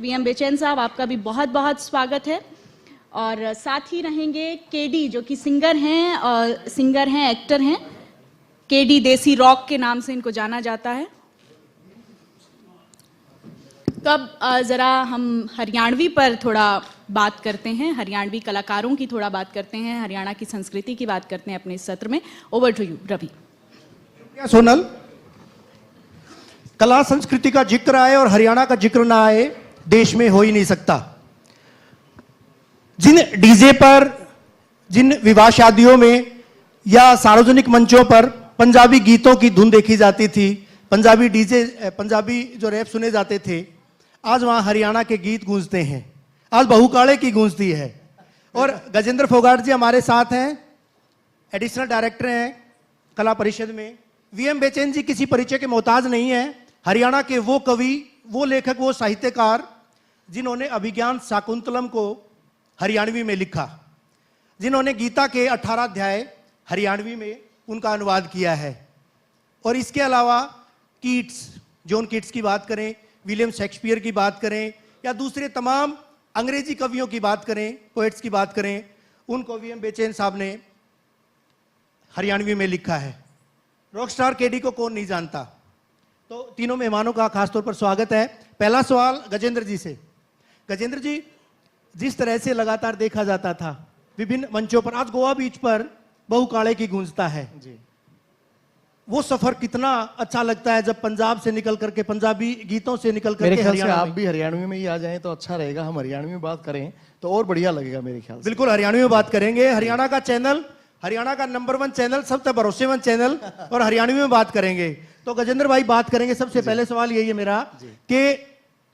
VM बेचैन साहब, आपका भी बहुत बहुत स्वागत है। और साथ ही रहेंगे केडी, जो कि सिंगर हैं, एक्टर हैं। केडी देसी रॉक के नाम से इनको जाना जाता है। तो अब ज़रा हम हरियाणवी पर थोड़ा बात करते हैं, हरियाणवी कलाकारों की थोड़ा बात करते हैं, हरियाणा की संस्कृति की बात करते हैं अपने इस सत्र में। Over to you Ravi. Sonal, कला संस्कृति का जिक्र आए और हरियाणा का जिक्र ना आए, देश में हो ही नहीं सकता। जिन डीजे पर, जिन विवाह शादियों में या सार्वजनिक मंचों पर पंजाबी गीतों की धुन देखी जाती थी, पंजाबी जो रैप सुने जाते थे, आज वहां हरियाणा के गीत गूंजते हैं। आज बहुकाले की गूंजती है। और गजेंद्र फोगाट जी हमारे साथ हैं, एडिशनल डायरेक्टर हैं कला परिषद में। वीएम बेचैन जी किसी परिचय के मोहताज नहीं है। हरियाणा के वो कवि, वो लेखक, वो साहित्यकार जिन्होंने अभिज्ञान शाकुंतलम को हरियाणवी में लिखा, जिन्होंने गीता के 18 अध्याय हरियाणवी में उनका अनुवाद किया है। और इसके अलावा कीट्स, जॉन कीट्स की बात करें, विलियम शेक्सपियर की बात करें, या दूसरे तमाम अंग्रेजी कवियों की बात करें, पोएट्स की बात करें, उनको वीएम बेचैन साहब ने हरियाणवी में लिखा है। रॉकस्टार केडी को कौन नहीं जानता। तो तीनों मेहमानों का खासतौर पर स्वागत है। पहला सवाल गजेंद्र जी से। गजेंद्र जी, जिस तरह से लगातार देखा जाता था विभिन्न मंचों पर, आज गोवा बीच पर बहुकाले की गूंजता है जी, वो सफर कितना अच्छा लगता है जब पंजाब से निकल करके, पंजाबी गीतों से निकल करके हरियाणा, आप भी हरियाणवी में ही आ जाएं तो अच्छा रहेगा। हम हरियाणवी में बात करें तो और बढ़िया लगेगा मेरे ख्याल से। बिल्कुल हरियाणवी में बात करेंगे। हरियाणा का चैनल, हरियाणा का नंबर 1 चैनल, सबसे भरोसेमंद चैनल, और हरियाणवी में बात करेंगे। तो गजेंद्र भाई बात करेंगे। सबसे पहले सवाल यही है मेरा कि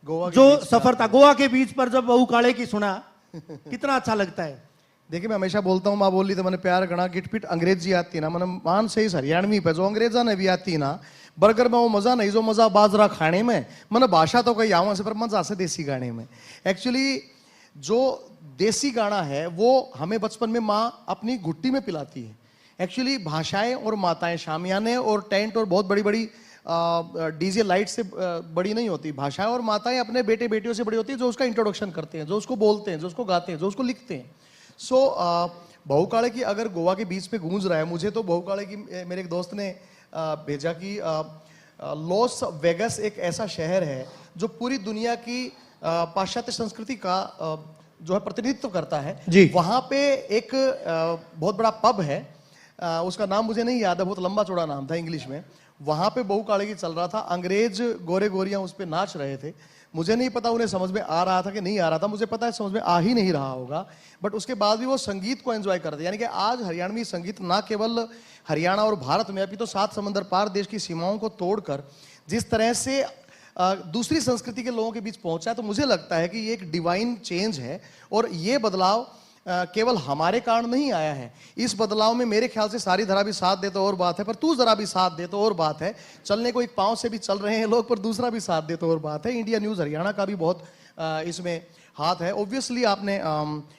गोवा जो सफर था, गोवा के बीच पर जब बहुकाले की सुना, कितना अच्छा लगता है। देखिए, मैं हमेशा बोलता हूँ, माँ बोली तो मैंने प्यार गणा गिटपिट अंग्रेजी आती ना, मैंने मान से इस हरियाणवी पे जो अंग्रेजा ने भी आती ना, बर्गर में वो मजा नहीं जो मजा बाजरा खाने में, मैंने भाषा तो कहीं आवा से, पर मजा से देसी गाने में। एक्चुअली जो देसी गाना है वो हमें बचपन में माँ अपनी घुट्टी में पिलाती है। एक्चुअली भाषाएं और माताएं, शामियाने और टेंट और बहुत बड़ी बड़ी डीजे लाइट से बड़ी नहीं होती। भाषाएं और माताएं अपने बेटे बेटियों से बड़ी होती है, जो उसका इंट्रोडक्शन करते हैं, जो उसको बोलते हैं, जो उसको गाते हैं, जो उसको लिखते हैं। सो बहुकाले की अगर गोवा के बीच पे गूंज रहा है, मुझे तो बहुकाले की मेरे एक दोस्त ने भेजा कि लॉस वेगस एक ऐसा शहर है जो पूरी दुनिया की पाश्चात्य संस्कृति का जो है प्रतिनिधित्व करता है जी। वहां पे एक बहुत बड़ा पब है, उसका नाम मुझे नहीं याद है, बहुत लंबा चौड़ा नाम था इंग्लिश में। वहां पे बहुकाले की चल रहा था, अंग्रेज गोरे गोरियां उस पे नाच रहे थे। मुझे नहीं पता उन्हें समझ में आ रहा था कि नहीं आ रहा था, मुझे पता है समझ में आ ही नहीं रहा होगा, बट उसके बाद भी वो संगीत को एंजॉय करते। यानी कि आज हरियाणवी संगीत ना केवल हरियाणा और भारत में, अभी तो 7 समंदर पार देश की सीमाओं को तोड़कर जिस तरह से दूसरी संस्कृति के लोगों के बीच पहुंचा है, तो मुझे लगता है कि ये एक डिवाइन चेंज है। और ये बदलाव केवल हमारे कारण नहीं आया है। इस बदलाव में मेरे ख्याल से सारी धरा भी साथ दे तो और बात है, पर तू जरा भी साथ दे तो और बात है। चलने को एक पांव से भी चल रहे हैं लोग, पर दूसरा भी साथ दे तो और बात है। इंडिया न्यूज़ हरियाणा का भी बहुत इसमें हाथ है। ऑब्वियसली आपने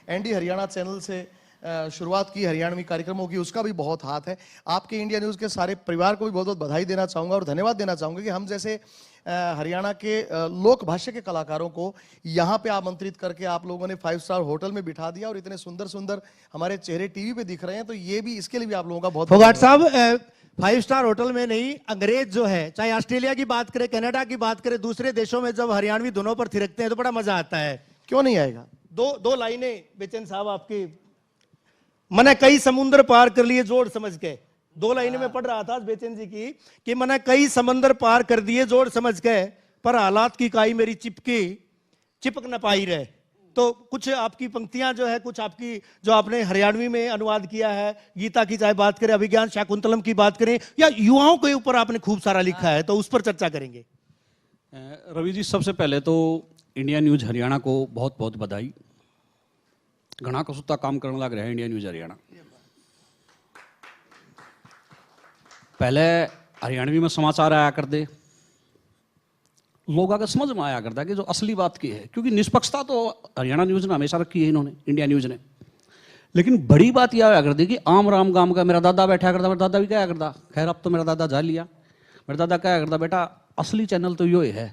एनडी हरियाणा चैनल से शुरुआत की हरियाणवी कार्यक्रमों की, उसका भी बहुत हाथ है। आपके इंडिया न्यूज़ के सारे परिवार को भी बहुत बहुत बधाई देना चाहूँगा और धन्यवाद देना चाहूँगा कि हम जैसे हरियाणा के लोक भाष्य के कलाकारों को यहाँ पे आमंत्रित करके आप लोगों ने 5 स्टार होटल में बिठा दिया और इतने सुंदर सुंदर हमारे चेहरे टीवी पे दिख रहे हैं। तो ये भी, इसके लिए भी आप लोगों का बहुत। फोगाट साहब, 5 स्टार होटल में नहीं, अंग्रेज जो है, चाहे ऑस्ट्रेलिया की बात करें, कनाडा की बात करें, दूसरे देशों में जब हरियाणवी धुनों पर थिरकते हैं तो बड़ा मजा आता है। क्यों नहीं आएगा। दो लाइनें बेचैन साहब आपकी, मैंने कई समुद्र पार कर लिए जोड़ समझ के। 2 लाइनें में पढ़ रहा था बेचैन जी की कि मैंने कई समंदर पार कर दिए जोड़ समझ के, पर हालात की काई मेरी चिपक न पाई रहे। तो कुछ आपकी पंक्तियां जो है, कुछ आपकी जो आपने हरियाणवी में अनुवाद किया है, गीता की चाहे बात करें, अभिज्ञान शाकुंतलम की बात करें, या युवाओं के ऊपर आपने खूब सारा लिखा है, तो उस पर चर्चा करेंगे। रवि जी, सबसे पहले तो इंडिया न्यूज़ हरियाणा को बहुत बहुत बधाई। घना कसुता काम करने लग रहा है इंडिया न्यूज़ हरियाणा। पहले हरियाणवी में समाचार आया करते, लोग अगर समझ में आया करता कि जो असली बात की है, क्योंकि निष्पक्षता तो हरियाणा न्यूज़ ने हमेशा रखी है इन्होंने, इंडिया न्यूज़ ने। लेकिन बड़ी बात यह आया करती कि आम राम गांव का मेरा दादा बैठा करता, मेरा दादा भी क्या करता, खैर अब तो मेरा दादा जा लिया, मेरा दादा क्या करता, बेटा असली चैनल तो यो है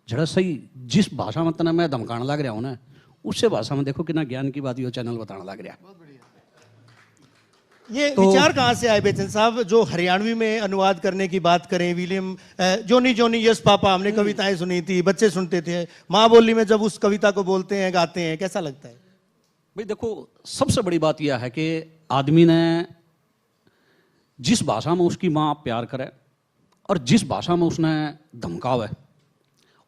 जड़ा सही जिस भाषा में तना मैं धमकाने लग रहा हूँ ना, उससे भाषा में देखो कितना ज्ञान की बात ये चैनल बताने लग रहा। ये विचार कहाँ से आए बेचन साहब, जो हरियाणवी में अनुवाद करने की बात करें? विलियम जोनी जोनी यस पापा हमने कविताएं सुनी थी, बच्चे सुनते थे, माँ बोली में जब उस कविता को बोलते हैं गाते हैं, कैसा लगता है? भाई देखो, सबसे बड़ी बात यह है कि आदमी ने जिस भाषा में उसकी माँ प्यार करे और जिस भाषा में उसने धमकावे,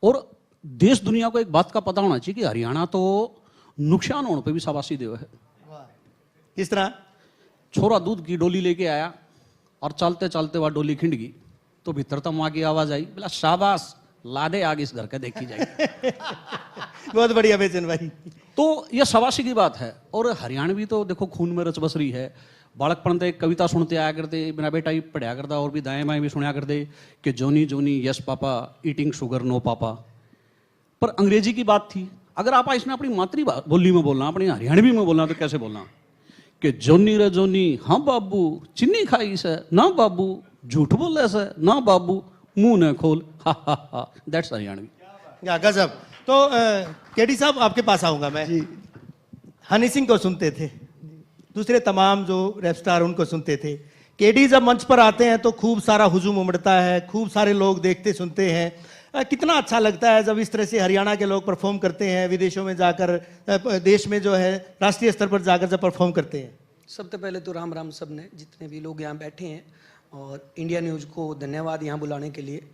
और देश दुनिया को एक बात का पता होना चाहिए कि हरियाणा तो नुकसान होने पे भी शाबाशी देव है। किस तरह? छोरा दूध की डोली लेके आया और चलते चलते वह डोली खिंड गई, तो भीतर तक माँ की आवाज आई, बोला शाबाश लादे आगे इस घर के देखी जाएगी। बहुत बढ़िया बेचन भाई। तो यह शाबाशी की बात है। और हरियाणवी तो देखो खून में रच बस रही है। बालकपन से कविता सुनते आया करते, मेरा बेटा ही पढ़ाया करता और भी दाएं बाएं भी सुना करते कि Johnny Johnny yes papa eating sugar no papa. पर अंग्रेजी की बात थी, अगर आप इसने अपनी मातृबोली में बोलना, अपनी हरियाणवी में बोलना, तो कैसे बोलना कि जोनी रे जोनी हाँ बाबू चीनी खाई से ना बाबू, झूठ बोले से ना बाबू, मुंह न खोल हा हा हा। दैट्स हरियाणवी। क्या गजब। तो केडी साहब आपके पास आऊंगा मैं। हनी सिंह को सुनते थे, दूसरे तमाम जो रैप स्टार उनको सुनते थे। केडी जब मंच पर आते हैं तो खूब सारा हुजूम उमड़ता है, खूब सारे लोग देखते सुनते हैं। कितना अच्छा लगता है जब इस तरह से हरियाणा के लोग परफॉर्म करते हैं, विदेशों में जाकर, देश में जो है राष्ट्रीय स्तर पर जाकर जब परफॉर्म करते हैं। सबसे पहले तो राम राम सब ने, जितने भी लोग यहाँ बैठे हैं, और इंडिया न्यूज़ को धन्यवाद यहाँ बुलाने के लिए।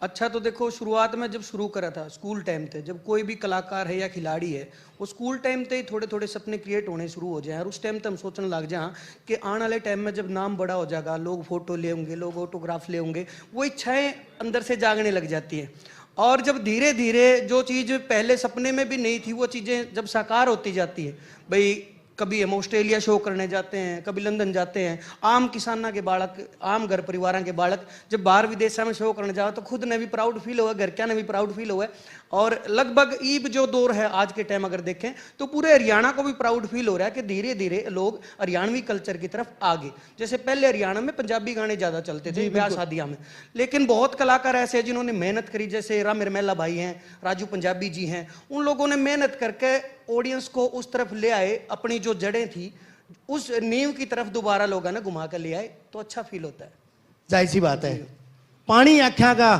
अच्छा, तो देखो शुरुआत में जब शुरू करा था स्कूल टाइम थे, जब कोई भी कलाकार है या खिलाड़ी है, वो स्कूल टाइम से ही थोड़े थोड़े सपने क्रिएट होने शुरू हो जाए, और उस टाइम तक हम सोचने लग जाए कि आने वाले टाइम में जब नाम बड़ा हो जाएगा, लोग फोटो ले होंगे, लोग ऑटोग्राफ ले होंगे, वो इच्छाएं अंदर से जागने लग जाती है। और जब धीरे धीरे जो चीज़ पहले सपने में भी नहीं थी, वो चीज़ें जब साकार होती जाती है, भाई कभी हम ऑस्ट्रेलिया शो करने जाते हैं, कभी लंदन जाते हैं, आम किसाना के बालक, आम घर परिवार के बालक जब बाहर विदेशों में शो करने जाओ तो खुद ने भी प्राउड फील हुआ, घर क्या ने भी प्राउड फील हुआ। और लगभग ईब जो दौर है आज के टाइम अगर देखें तो पूरे हरियाणा को भी प्राउड फील हो रहा है कि धीरे धीरे लोग हरियाणवी कल्चर की तरफ आगे। जैसे पहले हरियाणा में पंजाबी गाने ज्यादा चलते थे ब्याह शादियां में, लेकिन बहुत कलाकार ऐसे हैं जिन्होंने मेहनत करी, जैसे राम मिर्मेला भाई हैं, राजू पंजाबी जी हैं, उन लोगों ने मेहनत करके ऑडियंस को उस तरफ ले आए, अपनी जो जड़ें थी उस नींव की तरफ दोबारा लोगों ने घुमा कर ले आए, तो अच्छा फील होता है। जाहिर सी बात है। पानी आख्या का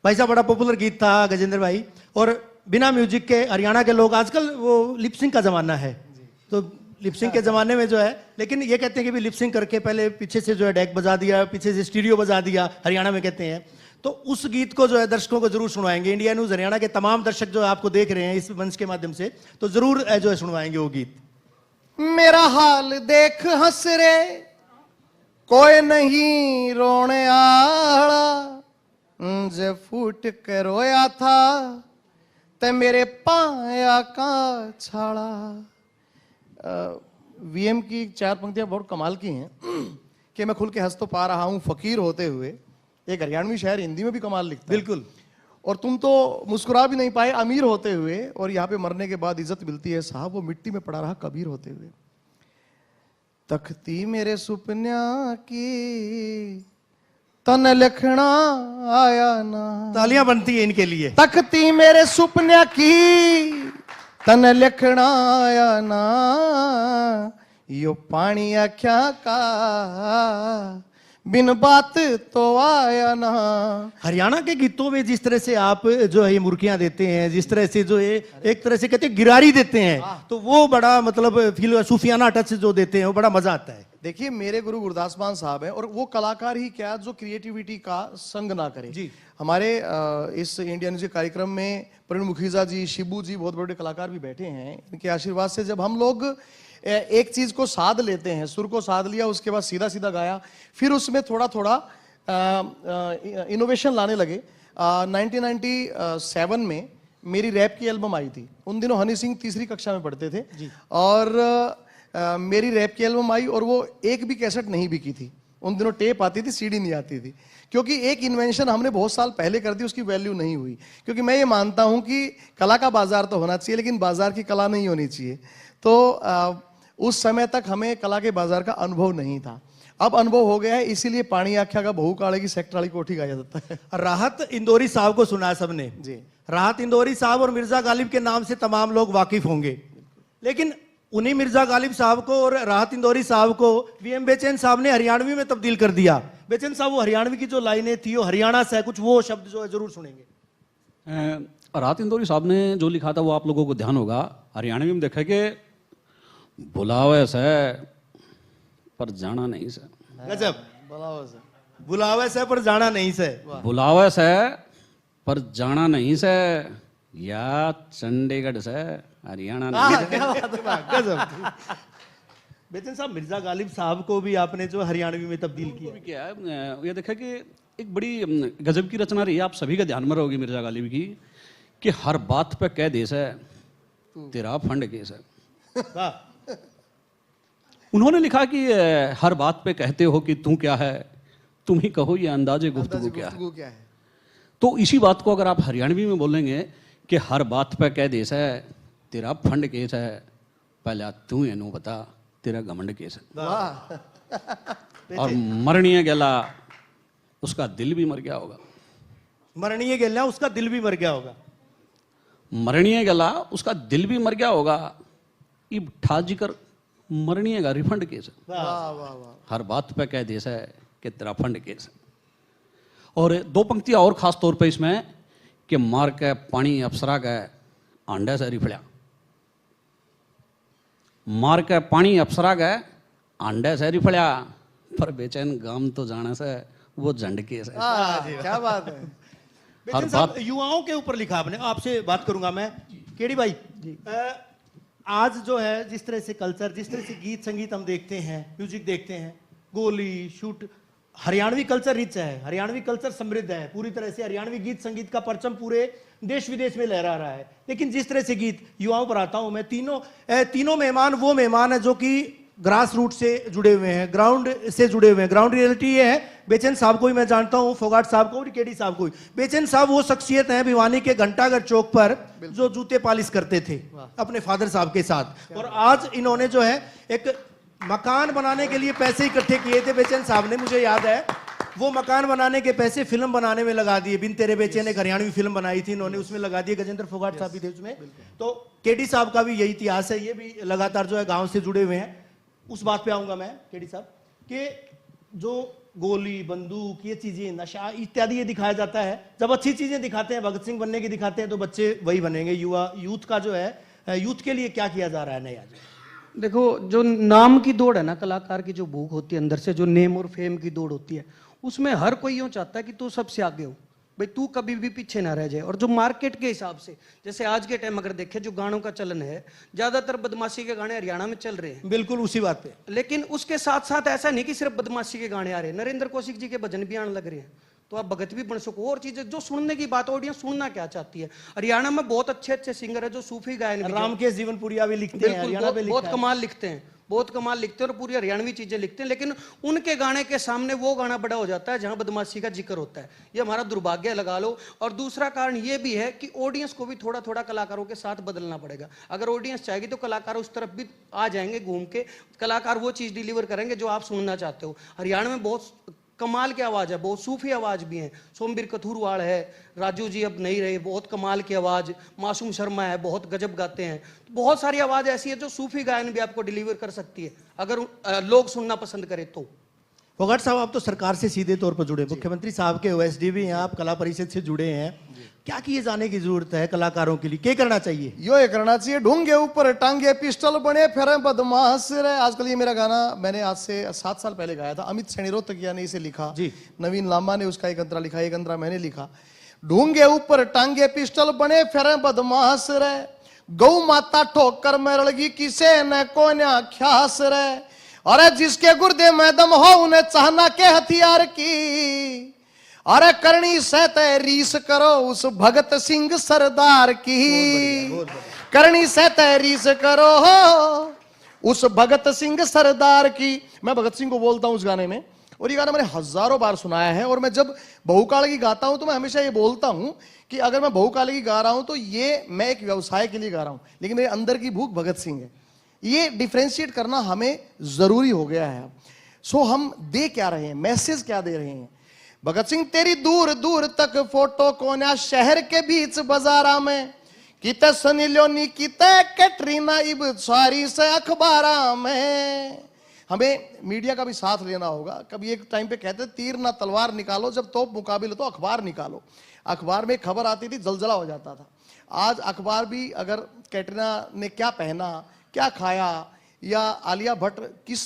भाई साहब बड़ा पॉपुलर गीत था गजेंद्र भाई, और बिना म्यूजिक के हरियाणा के लोग, आजकल वो लिपसिंग का जमाना है, तो लिपसिंग के जमाने में जो है, लेकिन ये कहते हैं कि भी लिपसिंग करके पहले पीछे से जो है डेक बजा दिया, पीछे से स्टीरियो बजा दिया, हरियाणा में कहते हैं। तो उस गीत को जो है दर्शकों को जरूर सुनवाएंगे। इंडिया न्यूज हरियाणा के तमाम दर्शक जो आपको देख रहे हैं इस मंच के माध्यम से, तो जरूर जो है सुनवाएंगे वो गीत। मेरा हाल देख हंस रे कोई नहीं रोने आला, जे फूट के रोया था ते मेरे पाया का छाड़ा। वीएम की 4 पंक्तियां बहुत कमाल की हैं कि मैं खुल के हंस तो पा रहा हूं फकीर होते हुए। एक हरियाणवी शायर हिंदी में भी कमाल लिखता है। बिल्कुल। और तुम तो मुस्कुरा भी नहीं पाए अमीर होते हुए, और यहाँ पे मरने के बाद इज्जत मिलती है साहब वो मिट्टी में पड़ा रहा कबीर होते हुए। तख्ती मेरे सुपन्या की तन लिखना आया ना। तालियां बनती है इनके लिए। तख्ती मेरे सुपन्या की तन लिखना आया ना, यो पानी आख्या का बिन बात तो आया ना। हरियाणा के गीतों में जिस तरह से आप जो है ये मुर्कियां देते हैं, जिस तरह से जो है एक तरह से कहते हैं गिरारी देते हैं, तो वो बड़ा मतलब फील सूफियाना टच जो देते हैं वो बड़ा मजा आता है। देखिए मेरे गुरु गुरदास मान साहब हैं, और वो कलाकार ही क्या जो क्रिएटिविटी का संग ना करे। जी। हमारे इस इंडिया न्यूज कार्यक्रम में प्रवीण मुखीजा जी, शिबू जी, बहुत बड़े कलाकार भी बैठे हैं। इनके आशीर्वाद से जब हम लोग एक चीज को साध लेते हैं, सुर को साध लिया, उसके बाद सीधा सीधा गाया, फिर उसमें थोड़ा थोड़ा इनोवेशन लाने लगे। 1997 में मेरी रैप की एल्बम आई थी। उन दिनों हनी सिंह 3री कक्षा में पढ़ते थे, और मेरी रैप की एल्बम आई, और वो एक भी कैसेट नहीं बिकी थी। उन दिनों टेप आती थी, सीडी नहीं आती थी, क्योंकि एक इन्वेंशन हमने बहुत साल पहले कर दी, उसकी वैल्यू नहीं हुई। क्योंकि मैं ये मानता हूं कि कला का बाजार तो होना चाहिए, लेकिन बाजार की कला नहीं होनी चाहिए। तो उस समय तक हमें कला के बाजार का अनुभव नहीं था। अब अनुभव हो गया है, इसीलिए पानी आख्या का बहू काले की सेक्टर वाली कोठी गाया जाता है। राहत इंदौरी साहब को सुना है सबने जी। राहत इंदौरी साहब और मिर्जा गालिब के नाम से तमाम लोग वाकिफ होंगे, लेकिन उन्हीं मिर्जा गालिब साहब को और राहत इंदौरी साहब को वीएम बेचैन साहब ने हरियाणवी में तब्दील कर दिया। बेचैन साहब, वो हरियाणवी की जो लाइनें थी वो हरियाणा से है, कुछ वो शब्द जो है जरूर सुनेंगे। राहत इंदौरी साहब ने जो लिखा था वो आप लोगों को ध्यान होगा। हरियाणवी में देखा कि बुलावे से पर जाना नहीं से। गजब। बुलावे से पर जाना नहीं से। बुलावे से पर जाना नहीं से, या चंडीगढ़ से हरियाणा नहीं। गजब। बेचैन साहब, मिर्जा गालिब साहब को भी आपने जो हरियाणवी में तब्दील किया। क्या है, ये देखा कि एक बड़ी गजब की रचना रही है, आप सभी का ध्यान में रहोगी मिर्जा गालिब की, कि हर बात पे कह देश है तेरा फंड केस है। वाह। उन्होंने लिखा कि हर बात पे कहते हो कि तू क्या है, तुम ही कहो ये अंदाजे गुफ्तगू क्या है। क्या है? तो इसी बात को अगर आप हरियाणवी में बोलेंगे कि हर बात पे कह देश है तेरा फंड केस है, पहले तू एनू बता तेरा घमंड केस है। वाह। और मरणीय गला उसका दिल भी मर गया होगा। मरणीय गया उसका दिल भी मर गया होगा। मरणीय गला उसका दिल भी मर गया होगा। इब ठाजीकर मरणीय का रिफंड केस है। वाह वाह वाह। हर बात पे कह देश है कि तेरा फंड केस है। और दो पंक्तियां और खास तौर पे इसमें कि मार के पानी अप्सरा का आंडा से रिफड़िया। मार के पानी अप्सरा का आंडा से रिफड़िया, पर बेचैन गाम तो जाने से वो झंड केस है। क्या बात है। बेचैन साहब, युवाओं के ऊपर लिखा आपने, आपसे बात करूंगा मैं। केडी भाई, आज जो है जिस तरह से कल्चर, जिस तरह से गीत संगीत हम देखते हैं, म्यूजिक देखते हैं, गोली शूट, हरियाणवी कल्चर रिच है, हरियाणवी कल्चर समृद्ध है पूरी तरह से। हरियाणवी गीत संगीत का परचम पूरे देश विदेश में लहरा रहा है। लेकिन जिस तरह से गीत, युवाओं पर आता हूं मैं, तीनों मेहमान वो मेहमान है जो कि ग्रास रूट से जुड़े हुए हैं, ग्राउंड से जुड़े हुए हैं। ग्राउंड रियलिटी ये है, बेचैन साहब को ही मैं जानता हूं, फोगाट साहब को और केडी साहब को भी। बेचैन साहब वो शख्सियत हैं भिवानी के घंटाघर चौक पर जो जूते पॉलिश करते थे अपने फादर साहब के साथ, और आज इन्होंने जो है एक मकान बनाने के लिए पैसे इकट्ठे किए थे बेचैन साहब ने, मुझे याद है। वो मकान बनाने के पैसे फिल्म बनाने में लगा दिए। बिन तेरे बेचैन एक हरियाणवी फिल्म बनाई थी इन्होंने, उसमें लगा दिए। गजेंद्र फोगाट साहब भी थे उसमें। तो केडी साहब का भी यही इतिहास है, ये भी लगातार जो है गांव से जुड़े हुए हैं। उस बात पे आऊंगा मैं केडी साहब, कि जो गोली बंदूक ये चीजें, नशा इत्यादि ये दिखाया जाता है। जब अच्छी चीजें दिखाते हैं, भगत सिंह बनने की दिखाते हैं, तो बच्चे वही बनेंगे। यूथ का जो है, यूथ के लिए क्या किया जा रहा है नया? देखो, जो नाम की दौड़ है ना, कलाकार की जो भूख होती है अंदर से, जो नेम और फेम की दौड़ होती है, उसमें हर कोई यूं चाहता है कि तू सबसे आगे हो, भाई तू कभी भी पीछे ना रह जाए। और जो मार्केट के हिसाब से, जैसे आज के टाइम अगर देखें, जो गानों का चलन है, ज्यादातर बदमाशी के गाने हरियाणा में चल रहे हैं। बिल्कुल उसी बात पे। लेकिन उसके साथ साथ ऐसा नहीं कि सिर्फ बदमाशी के गाने आ रहे हैं, नरेंद्र कौशिक जी के भजन भी आने लग रहे हैं, तो आप भगत भी बन सको। और चीजें जो सुनने की बात, ऑडियंस सुनना क्या चाहती है। हरियाणा में बहुत अच्छे अच्छे सिंगर है जो सूफी गायन भी, रामकेश जीवनपुरिया भी लिखते हैं, हरियाणा पे बहुत कमाल लिखते हैं, बहुत कमाल लिखते हैं और पूरी हरियाणवी चीजें लिखते हैं। लेकिन उनके गाने के सामने वो गाना बड़ा हो जाता है जहां बदमाशी का जिक्र होता है। ये हमारा दुर्भाग्य लगा लो। और दूसरा कारण ये भी है कि ऑडियंस को भी थोड़ा थोड़ा कलाकारों के साथ बदलना पड़ेगा। अगर ऑडियंस चाहेगी तो कलाकार उस तरफ भी आ जाएंगे घूम के, कलाकार वो चीज डिलीवर करेंगे जो आप सुनना चाहते हो। हरियाणा में बहुत कमाल की आवाज है, बहुत सूफी आवाज भी है। सोमबीर कथुरवाड़ है, राजू जी अब नहीं रहे, बहुत कमाल की आवाज। मासूम शर्मा है, बहुत गजब गाते हैं। बहुत सारी आवाज ऐसी है जो सूफी गायन भी आपको डिलीवर कर सकती है अगर लोग सुनना पसंद करें तो। फोगाट साहब, आप तो सरकार से सीधे तौर पर जुड़े, मुख्यमंत्री साहब के ओएसडी भी हैं, आप कला परिषद से जुड़े हैं। क्या किए जाने की जरूरत है कलाकारों के लिए, क्या करना चाहिए? यो ये करना चाहिए, ढूंढे ऊपर टांगे पिस्टल बने फिर बदमाश रे। आजकल ये मेरा गाना मैंने आज से 7 साल पहले गाया था, अमित सैनी रोहतकिया ने इसे लिखा जी, नवीन लांबा ने उसका एक अंतरा लिखा, एक अंतरा मैंने लिखा। ढूंढे ऊपर टांगे पिस्टल बने फिर बदमाश रे, गौ माता ठोकर मरलगी किसे न को न ख्यास रे। अरे जिसके गुर्दे में दम हो उन्हें चाहना के हथियार की, अरे करनी से तय रीस करो उस भगत सिंह सरदार की। करनी से तय रीस करो उस भगत सिंह सरदार की। मैं भगत सिंह को बोलता हूं उस गाने में, और ये गाना मैंने हजारों बार सुनाया है। और मैं जब बहुकाल की गाता हूं तो मैं हमेशा ये बोलता हूं कि अगर मैं बहुकाल की गा रहा हूं तो ये मैं एक व्यवसाय के लिए गा रहा हूं, लेकिन मेरे अंदर की भूख भगत सिंह है। ये डिफ्रेंशिएट करना हमें जरूरी हो गया है। सो हम दे क्या रहे हैं, मैसेज क्या दे रहे हैं? भगत सिंह तेरी दूर दूर तक फोटो कोन्या शहर के बीच बाजारा में, किते सनी लियोनी किते कैटरीना इब सारी से अखबारा में। हमें मीडिया का भी साथ लेना होगा। कभी एक टाइम पे कहते तीर ना तलवार निकालो, जब तोप मुकाबिल हो तो अखबार निकालो। अखबार में खबर आती थी, जलजला हो जाता था। आज अखबार भी अगर कैटरीना ने क्या पहना, क्या खाया, या आलिया भट्ट किस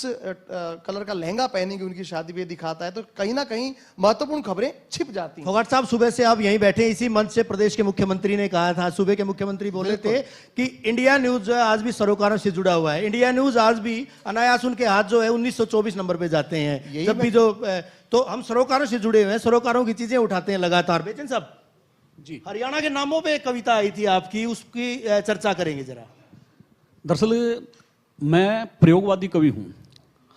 कलर का लहंगा पहनेंगी उनकी शादी में दिखाता है, तो कहीं ना कहीं महत्वपूर्ण खबरें छिप जाती हैं। फोगाट साहब, सुबह से आप यहीं बैठे हैं, इसी मंच से प्रदेश के मुख्यमंत्री ने कहा था, सूबे के मुख्यमंत्री बोले थे कि इंडिया न्यूज जो है आज भी सरोकारों से जुड़ा हुआ है। इंडिया न्यूज आज भी अनायास उनके हाथ जो है 1924 नंबर पे जाते हैं। जब भी जो तो हम सरोकारों से जुड़े हुए हैं, सरोकारों की चीजें उठाते हैं लगातार। बेचन साहब जी, हरियाणा के नामों पे एक कविता आई थी आपकी, उसकी चर्चा करेंगे जरा। दरअसल मैं प्रयोगवादी कवि हूँ।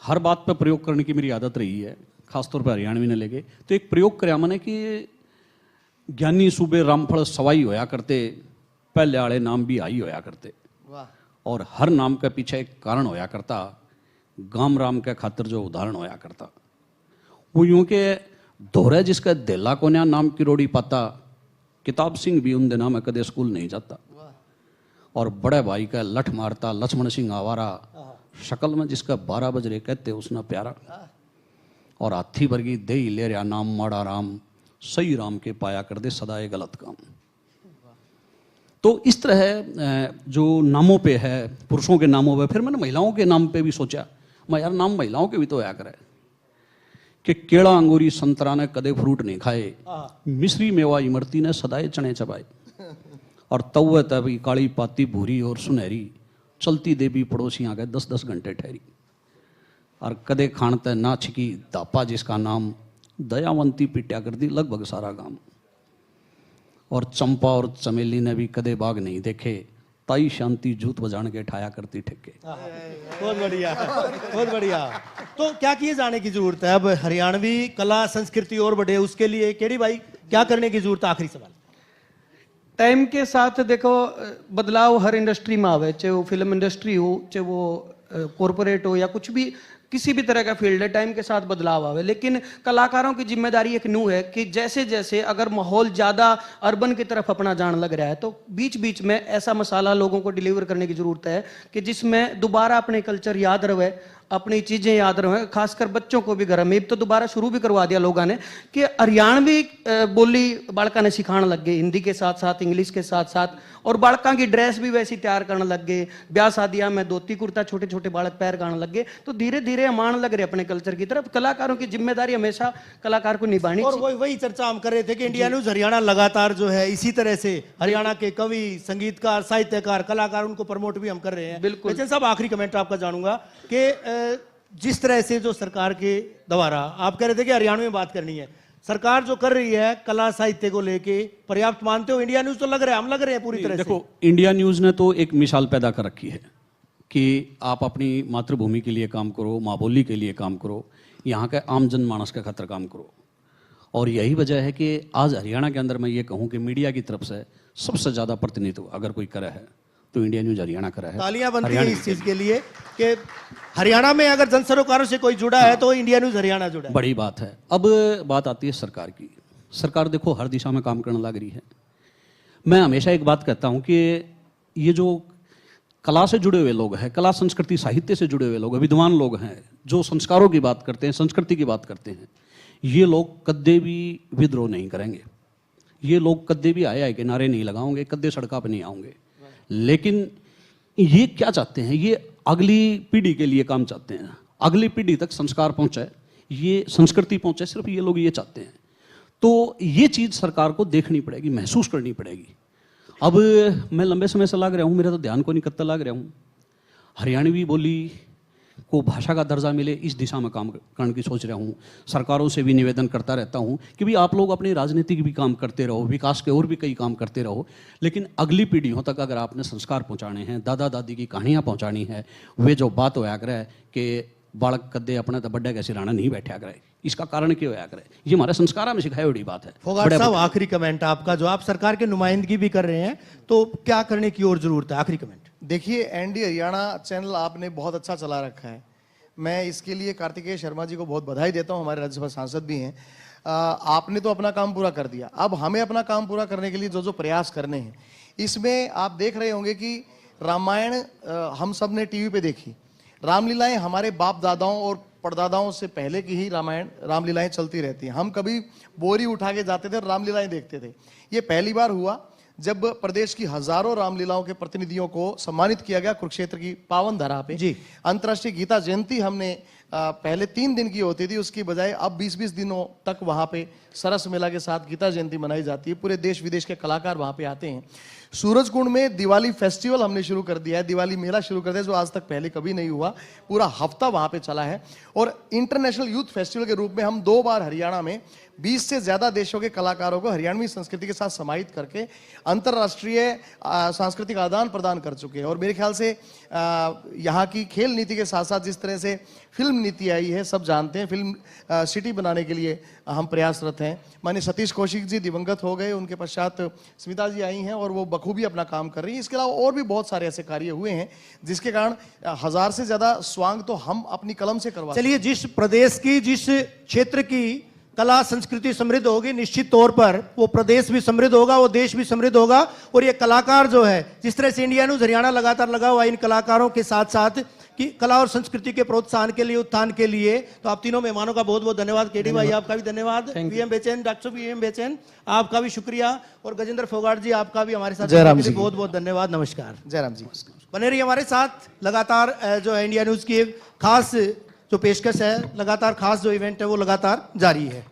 हर बात पर प्रयोग करने की मेरी आदत रही है, खासतौर पर हरियाणवी ने लेके। तो एक प्रयोग कराया मैंने कि ज्ञानी सूबे रामफल सवाई होया करते, पहले आले नाम भी आई होया करते, और हर नाम के पीछे एक कारण होया करता, गाम राम के खातिर जो उदाहरण होया करता। वो यूं के दोहरे जिसका देला को न्या नाम की रोड़ी पाता, किताब सिंह भी उन दिनों में कदे स्कूल नहीं जाता, और बड़े भाई का लठ मारता लक्ष्मण सिंह आवारा, शक्ल में जिसका 12 बजरे कहते उसना प्यारा, और हाथी वर्गी दे ले रहा नाम माड़ा राम, सही राम के पाया कर दे सदाए गलत काम। तो इस तरह जो नामों पे है, पुरुषों के नामों पे, फिर मैंने महिलाओं के नाम पे भी सोचा, मैं यार नाम महिलाओं के भी तो आया करे कि केड़ा अंगूरी संतरा ने कदे फ्रूट नहीं खाए, मिश्री मेवा इमरती ने सदाए चने चबाए, और तवे तभी काली पाती भूरी और सुनहरी, चलती देवी पड़ोसियाँ के 10-10 घंटे ठहरी, और कदे खानते ना छिकी दापा जिसका नाम, दयावंती पिट्या कर दी लगभग सारा गांव, और चंपा और चमेली ने भी कदे बाग नहीं देखे, ताई शांति जूत बजान के ठाया करती ठेके। बहुत बढ़िया, बहुत बढ़िया। तो क्या किए जाने की जरूरत है अब हरियाणवी कला संस्कृति और बढ़े, उसके लिए केडी भाई क्या करने की जरूरत है? आखिरी सवाल। टाइम के साथ देखो बदलाव हर इंडस्ट्री में आवे, चाहे वो फिल्म इंडस्ट्री हो, चाहे वो कॉरपोरेट हो, या कुछ भी किसी भी तरह का फील्ड है, टाइम के साथ बदलाव आवे। लेकिन कलाकारों की जिम्मेदारी एक न्यू है कि जैसे जैसे अगर माहौल ज़्यादा अर्बन की तरफ अपना जान लग रहा है, तो बीच बीच में ऐसा मसाला लोगों को डिलीवर करने की जरूरत है कि जिसमें दोबारा अपने कल्चर याद रहे, अपनी चीज़ें याद रहे। खासकर बच्चों को भी घर में तो दोबारा शुरू भी करवा दिया लोगों ने कि हरियाणवी बोली बालका ने सिखाने लग गए, हिंदी के साथ साथ इंग्लिश के साथ साथ, और बालका की ड्रेस भी वैसी तैयार करने लग गए। ब्याह शादियां में धोती कुर्ता छोटे छोटे बालक पैर गाने लग गए। तो धीरे धीरे मान लग रहे अपने कल्चर की तरफ। कलाकारों की जिम्मेदारी हमेशा कलाकार को निभानी और वही चर्चा हम कर रहे थे कि इंडिया न्यूज हरियाणा लगातार जो है इसी तरह से हरियाणा के कवि, संगीतकार, साहित्यकार, कलाकार, उनको प्रमोट भी हम कर रहे हैं। बिल्कुल। बच्चन साहब, आखिरी कमेंट आपका जानूंगा कि जिस तरह से जो सरकार के द्वारा आप कह रहे थे कि हरियाणा में बात करनी है, सरकार जो कर रही है कला साहित्य को लेके, पर्याप्त मानते हो? इंडिया न्यूज तो लग रहा है, हम लग रहे हैं पूरी तरह से। देखो, इंडिया न्यूज ने तो एक मिसाल पैदा कर रखी है कि आप अपनी मातृभूमि के लिए काम करो, माँ बोली के लिए काम करो, यहाँ के आम जनमानस के खातिर काम करो। और यही वजह है कि आज हरियाणा के अंदर मैं ये कहूँ कि मीडिया की तरफ से सबसे ज़्यादा प्रतिनिधित्व अगर कोई करे है तो इंडिया न्यूज हरियाणा करा है। तालियां बनती हैं इस चीज के लिए कि हरियाणा में अगर जन सरोकारों से कोई जुड़ा है तो इंडिया न्यूज हरियाणा जुड़ा है। बड़ी बात है। अब बात आती है सरकार की। सरकार देखो हर दिशा में काम करने लग रही है। मैं हमेशा एक बात कहता हूं कि ये जो कला से जुड़े हुए लोग हैं, कला संस्कृति साहित्य से जुड़े हुए लोग, विद्वान लोग हैं, जो संस्कारों की बात करते हैं, संस्कृति की बात करते हैं, ये लोग कद्दे भी विद्रोह नहीं करेंगे। ये लोग कद्दे भी आए के नारे नहीं लगाओगे, कद्दे सड़का पर नहीं आएंगे। लेकिन ये क्या चाहते हैं? ये अगली पीढ़ी के लिए काम चाहते हैं, अगली पीढ़ी तक संस्कार पहुंचे, ये संस्कृति पहुंचे, सिर्फ ये लोग ये चाहते हैं। तो ये चीज़ सरकार को देखनी पड़ेगी, महसूस करनी पड़ेगी। अब मैं लंबे समय से लग रहा हूँ, मेरा तो ध्यान को नहीं करता लग रहा हूँ, हरियाणवी बोली को भाषा का दर्जा मिले, इस दिशा में काम करने की सोच रहा हूँ। सरकारों से भी निवेदन करता रहता हूँ कि भाई आप लोग अपनी राजनीति की भी काम करते रहो, विकास के और भी कई काम करते रहो, लेकिन अगली पीढ़ियों तक अगर आपने संस्कार पहुँचाने हैं, दादा दादी की कहानियाँ पहुँचानी है, वे जो बात होया करे कि बालक कद्दे अपने तो बड्डे के सिराना नहीं बैठा करे, इसका कारण क्यों होया करे? ये हमारे संस्कारा में सिखाई हुई बात है। फोगाट साहब, आखिरी कमेंट आपका, जो आप सरकार के नुमाइंदगी भी कर रहे हैं, तो क्या करने की और जरूरत है? आखिरी कमेंट। देखिए, एनडी हरियाणा चैनल आपने बहुत अच्छा चला रखा है। मैं इसके लिए कार्तिकेय शर्मा जी को बहुत बधाई देता हूं, हमारे राज्यसभा सांसद भी हैं। आपने तो अपना काम पूरा कर दिया, अब हमें अपना काम पूरा करने के लिए जो जो प्रयास करने हैं, इसमें आप देख रहे होंगे कि रामायण हम सब ने टीवी पे देखी, रामलीलाएं हमारे बाप दादाओं और परदादाओं से पहले की ही रामायण रामलीलाएं चलती रहती हैं। हम कभी बोरी उठा के जाते थे और रामलीलाएं देखते थे। ये पहली बार हुआ जब प्रदेश की हजारों रामलीलाओं के प्रतिनिधियों को सम्मानित किया गया कुरुक्षेत्र की पावन धरा पे। जी। अंतर्राष्ट्रीय गीता जयंती हमने पहले 3 दिन की होती थी, उसकी बजाय अब 20-20 दिनों तक वहां पे सरस मेला के साथ गीता जयंती मनाई जाती है। पूरे देश विदेश के कलाकार वहां पे आते हैं। सूरजकुंड में दिवाली फेस्टिवल हमने शुरू कर दिया है, दिवाली मेला शुरू कर दिया, जो आज तक पहले कभी नहीं हुआ। पूरा हफ्ता वहां पे चला है। और इंटरनेशनल यूथ फेस्टिवल के रूप में हम 2 बार हरियाणा में 20 से ज्यादा देशों के कलाकारों को हरियाणवी संस्कृति के साथ समाहित करके अंतर्राष्ट्रीय सांस्कृतिक आदान प्रदान कर चुके हैं। और मेरे ख्याल से यहाँ की खेल नीति के साथ साथ जिस तरह से फिल्म नीति आई है, सब जानते हैं, फिल्म सिटी बनाने के लिए हम प्रयासरत हैं। माननीय सतीश कौशिक जी दिवंगत हो गए, उनके पश्चात स्मिता जी आई हैं और वो बखूबी अपना काम कर रही है। इसके अलावा और भी बहुत सारे ऐसे कार्य हुए हैं जिसके कारण 1000 से ज्यादा स्वांग तो हम अपनी कलम से करवा। चलिए, जिस प्रदेश की, जिस क्षेत्र की कला संस्कृति समृद्ध होगी, निश्चित तौर पर वो प्रदेश भी समृद्ध होगा, वो देश भी समृद्ध होगा। और ये कलाकार जो है, जिस तरह से इंडिया न्यूज हरियाणा लगातार लगा हुआ इन कलाकारों के साथ साथ कि कला और संस्कृति के प्रोत्साहन के लिए, उत्थान के लिए, तो आप तीनों मेहमानों का बहुत बहुत धन्यवाद। केडी भाई आपका भी धन्यवाद, वीएम बेचैन, डॉक्टर वीएम बेचैन आपका भी शुक्रिया, और गजेंद्र फोगाट जी आपका भी हमारे साथ बहुत बहुत धन्यवाद। नमस्कार। जयराम जी बने रहिए हमारे साथ। लगातार जो है इंडिया न्यूज की खास जो पेशकश है, लगातार खास जो इवेंट है वो लगातार जारी है।